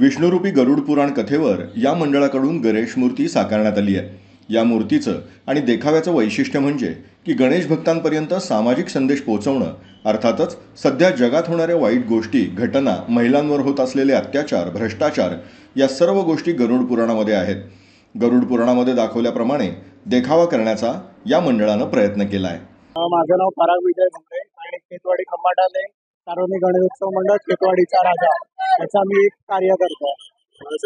विष्णुरूपी गरुड पुराण कथेवर या मंडळाकडून गणेश मूर्ती साकारण्यात आली आहे. या मूर्तीचं आणि देखाव्याचं वैशिष्ट्य म्हणजे की गणेश भक्तांपर्यंत सामाजिक संदेश पोहोचवणं, अर्थातच सध्या जगात होणाऱ्या वाईट गोष्टी, घटना, महिलांवर होत असलेले अत्याचार, भ्रष्टाचार या सर्व गोष्टी गरुड पुराणामध्ये आहेत. गरुड पुराणामध्ये दाखवल्याप्रमाणे देखावा करण्याचा या मंडळानं प्रयत्न केला आहे. माझं नाव पराग विजय भुमरे आणि खेतवाडी खंबाटाले सार्वजनिक गणेशोत्सव मंडळ खेतवाडीचा राजा याचा मी एक कार्य करतो.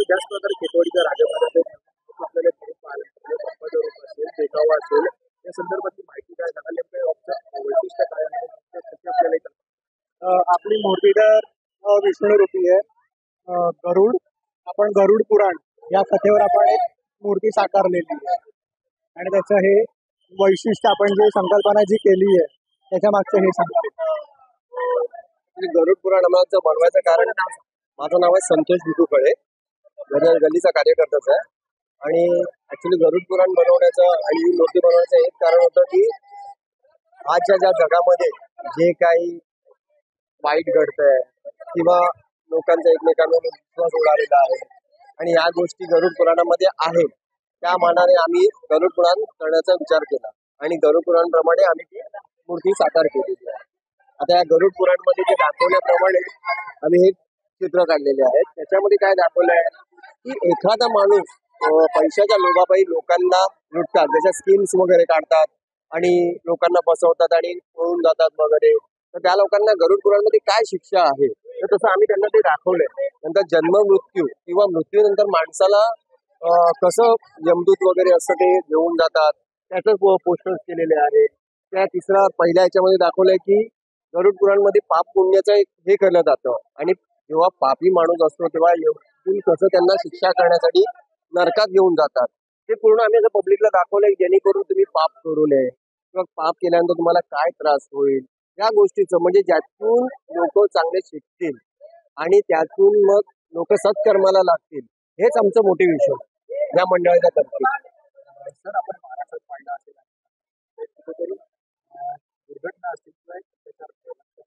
जास्त प्रकारे खेतवाडीच्या राजामध्ये आपल्याला असेल देखावा असेल या संदर्भातली माहिती काय सांगाल? वैशिष्ट्य काय आहे आपली मूर्ती तर विष्णुरूपी आहे. गरुड आपण गरुड पुराण या कथेवर आपण एक मूर्ती साकारलेली आहे आणि त्याचं हे वैशिष्ट्य आपण जे संकल्पना जी केली आहे त्याच्या मागचं हे सांगतो. गरुड पुराण आम्हाला बनवायचं कारण माझं नाव आहे संतोष भिकू फळे, गल्लीचा कार्यकर्ताच आहे. आणि ऍक्च्युली गरुड पुराण बनवण्याचं आणि मूर्ती बनवण्याचं एक कारण होतं की आजच्या ज्या जगामध्ये जे काही वाईट घडतंय किंवा लोकांचा एकमेकांवर विश्वास उडालेला आहे आणि या गोष्टी गरुड पुराणामध्ये आहेत, त्या मानाने आम्ही गरुड पुराण करण्याचा विचार केला आणि गरुड पुराणप्रमाणे आम्ही ती मूर्ती साकार केलेली आहे. आता या गरुड पुराणमध्ये जे दाखवल्याप्रमाणे आम्ही हे चित्र काढलेले आहेत. त्याच्यामध्ये काय दाखवलं आहे की एखादा माणूस पैशाच्या लोभापायी लोकांना लुटतात, त्याच्या स्कीम्स वगैरे काढतात आणि लोकांना फसवतात आणि पळून जातात वगैरे. तर त्या लोकांना गरुड पुराणमध्ये काय शिक्षा आहे तर तसं आम्ही त्यांना ते दाखवलंय. नंतर जन्म मृत्यू किंवा मृत्यूनंतर माणसाला कसं यमदूत वगैरे असं ते घेऊन जातात त्याच पोस्टर्स केलेले आहे. त्या तिसरा पहिल्या याच्यामध्ये दाखवलंय की गरुड पुराणमध्ये पाप पुण्याचं एक हे केलं जातं आणि जेव्हा पापी माणूस असतो तेव्हा यमदूत कसं त्यांना शिक्षा करण्यासाठी नरकात घेऊन जातात. ते पूर्ण आम्ही असं पब्लिकला दाखवलंय जेणेकरून तुम्ही पाप करू नये किंवा पाप केल्यानंतर तुम्हाला काय त्रास होईल या गोष्टीचं, म्हणजे ज्यातून लोक चांगले शिकतील आणि त्यातून मग लोक सत्कर्माला लागतील, हेच आमचं मोटिवेशन या मंडळाच्या तर्फे. सर, आपण महाराष्ट्रात पाहिलं असेल कुठेतरी दुर्घटना असतील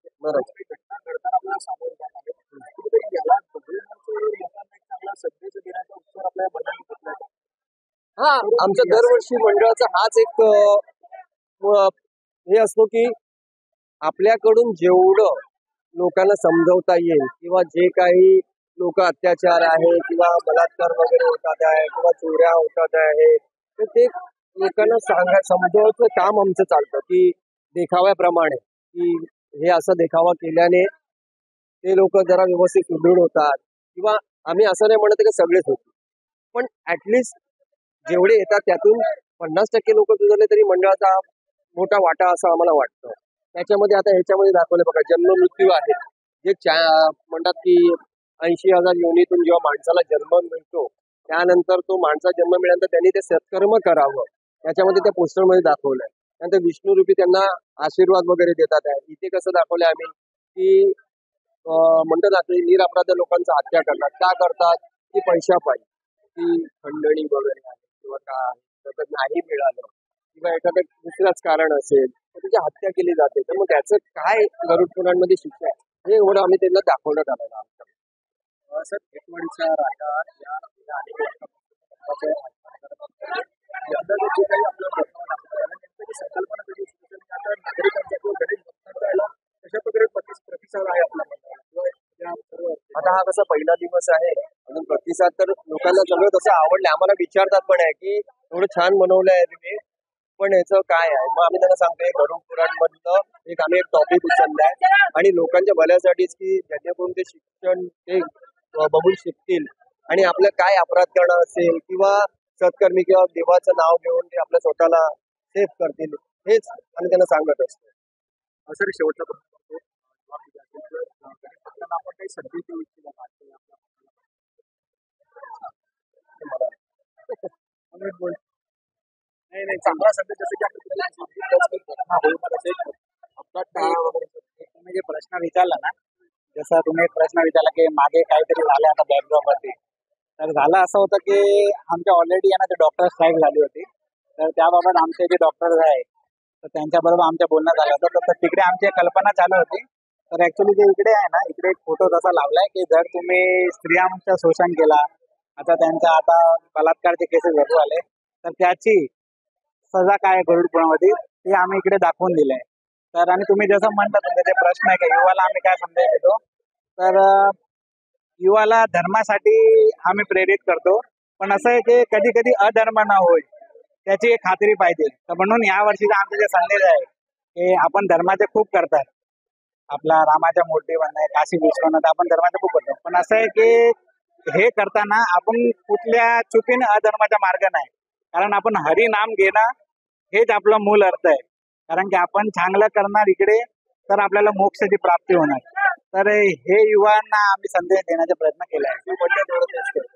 किंवा घटना घडताना आपल्याला सामोरं जात आहे. कुठेतरी याला लोकांना एक चांगला संदेश देण्याचा उत्सव आपल्याला बनायला घेतला. हा, आमच्या दरवर्षी मंडळाचा हाच एक हे असतो की आपल्याकडून जेवढं लोकांना समजवता येईल किंवा जे काही लोक अत्याचार आहे किंवा बलात्कार वगैरे होतात आहे किंवा चोऱ्या होतात आहे तर ते लोकांना समजवायचं काम आमचं चालतं की देखाव्याप्रमाणे की हे असं देखावा केल्याने ते लोक जरा व्यवस्थित सुदृढ होतात. किंवा आम्ही असं नाही म्हणत की सगळेच होते, पण ऍटलिस्ट जेवढे येतात त्यातून 50% लोक सुधारले तरी मंडळाचा मोठा वाटा असं आम्हाला वाटतं. त्याच्यामध्ये आता ह्याच्यामध्ये दाखवलं बघा, जन्म मृत्यू आहे जे म्हणतात की 80,000 योनीतून जेव्हा माणसाला जन्म मिळतो त्यानंतर तो माणसा जन्म मिळाल्यानंतर त्यांनी ते सत्कर्म करावं त्याच्यामध्ये त्या पोस्टरमध्ये दाखवलंय. त्यानंतर विष्णुरूपी त्यांना आशीर्वाद वगैरे देतात आहे. इथे कसं दाखवलंय आम्ही की म्हणतात की निरपराध लोकांचा हत्या करतात. का करतात की पैशापायी, की खंडणी वगैरे आहे किंवा काय नाही मिळालं किंवा एखादं दुसरंच कारण असेल तर त्याची हत्या केली जाते. तर मग त्याचं काय गरुड पुराणमध्ये शिक्षा आहे हे एवढं आम्ही त्यांना दाखवण्यात आलेलं आहे. सर, खेतवाडीचा राजा या अनेक यंदा जे काही आपलं संकल्पना कशी नागरिकांचा किंवा गणेश भक्तांचा कशा प्रकारे प्रतिसाद आहे आपला? आता हा कसा पहिला दिवस आहे, अजून प्रतिसाद तर लोकांना सगळं तसं आवडलं. आम्हाला विचारतात पण आहे की एवढं छान बनवलं आहे तुम्ही, पण याचं काय आहे. मग आम्ही त्यांना सांगतोय गरुड पुराण मधलं एक आम्ही एक टॉपिक उचललाय आणि लोकांच्या भल्यासाठीच की जेणेकरून ते शिक्षण ते बघून शिकतील आणि आपलं काय अपराध करणं असेल किंवा सत्कर्मी किंवा देवाचं नाव घेऊन ते आपल्या स्वतःला सेफ करतील, हेच आम्ही त्यांना सांगत असतो. सर, शेवटचा आपण काही संदेश देऊ इच्छितो नाही चांगला संदेश जसं की तुम्ही जे प्रश्न विचारला ना, जसं तुम्ही एक प्रश्न विचारला की मागे काहीतरी झालं आता बॅकग्राऊंड वरती, तर झालं असं होतं की आमच्या ऑलरेडी आहे ना ते डॉक्टर स्ट्राईक झाली होती. तर त्याबाबत आमचे जे डॉक्टर्स आहे तर त्यांच्याबरोबर आमच्या बोलणं झालं होतं. तर तिकडे आमची कल्पना चालू होती तर ऍक्च्युली जे इकडे आहे ना, इकडे एक फोटो तसा लावलाय की जर तुम्ही स्त्रियांचं शोषण केला, आता बलात्कारचे केसेस भरपूर आले, तर त्याची सजा काय आहे गरुड पुराणामध्ये ते आम्ही इकडे दाखवून दिलंय. तर आणि तुम्ही जसं म्हणता तुमचे जे प्रश्न आहे की युवाला आम्ही काय संदेश देतो, तर युवाला धर्मासाठी आम्ही प्रेरित करतो. पण असं आहे की कधी कधी अधर्म न होय त्याची एक खात्री पाहिजे. तर म्हणून या वर्षीचा आमचा जे संदेश आहे की आपण धर्माचे खूप करतात, आपला रामाच्या मूर्ती बनणं, काशी विश्वनाथ, आपण धर्माचे खूप करतो. पण असं आहे की हे करताना आपण कुठल्या चुकीने अधर्माचा मार्ग नाही, कारण आपण हरी नाम घेणं हेच आपलं मूल अर्थ आहे. कारण की आपण चांगलं करणार इकडे तर आपल्याला मोक्षाची प्राप्ती होणार. तर हे युवांना आम्ही संदेश देण्याचा प्रयत्न केला आहे.